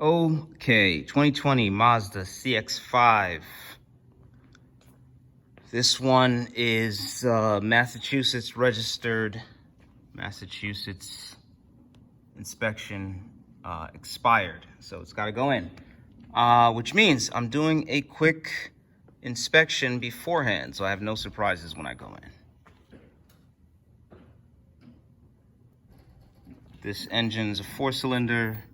Okay, 2020 Mazda CX-5. This one is Massachusetts registered, Massachusetts inspection expired, so it's got to go in. Which means I'm doing a quick inspection beforehand, so I have no surprises when I go in. This engine's a 4-cylinder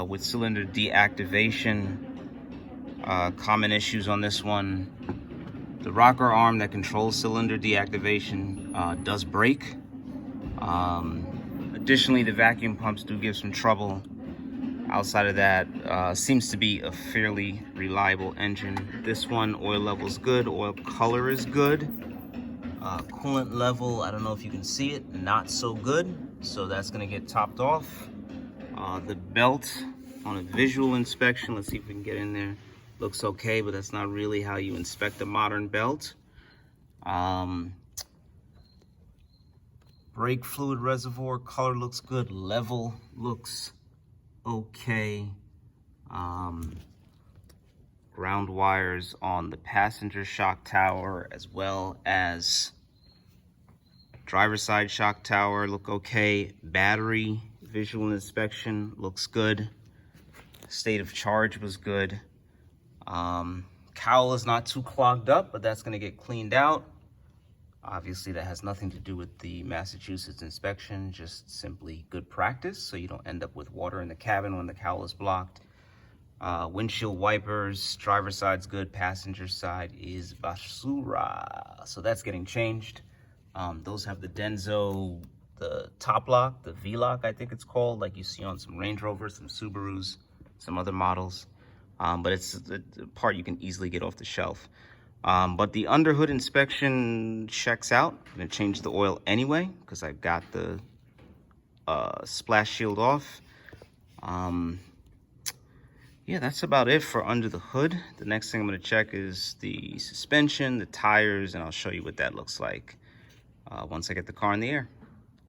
with cylinder deactivation. Common issues on this one. The rocker arm that controls cylinder deactivation does break. Additionally, the vacuum pumps do give some trouble. Outside of that, seems to be a fairly reliable engine. This one, oil level's good, oil color is good. Coolant level, I don't know if you can see it, not so good. So that's gonna get topped off. The belt on a visual inspection, let's see if we can get in there. Looks okay, but that's not really how you inspect a modern belt. Brake fluid reservoir, color looks good, level looks okay. Ground wires on the passenger shock tower as well as driver's side shock tower look okay. Battery visual inspection looks good. State of charge was good. Cowl is not too clogged up, but that's going to get cleaned out. Obviously, that has nothing to do with the Massachusetts inspection, just simply good practice, so you don't end up with water in the cabin when the cowl is blocked. Windshield wipers, driver's side's good, passenger side is basura. So that's getting changed. Those have the Denso, the top lock, the V-lock, I think it's called, like you see on some Range Rovers, some Subarus, some other models. But it's a part you can easily get off the shelf. But the underhood inspection checks out. I'm gonna change the oil anyway, because I've got the splash shield off. Yeah, that's about it for under the hood. The next thing I'm gonna check is the suspension, the tires, and I'll show you what that looks like once I get the car in the air.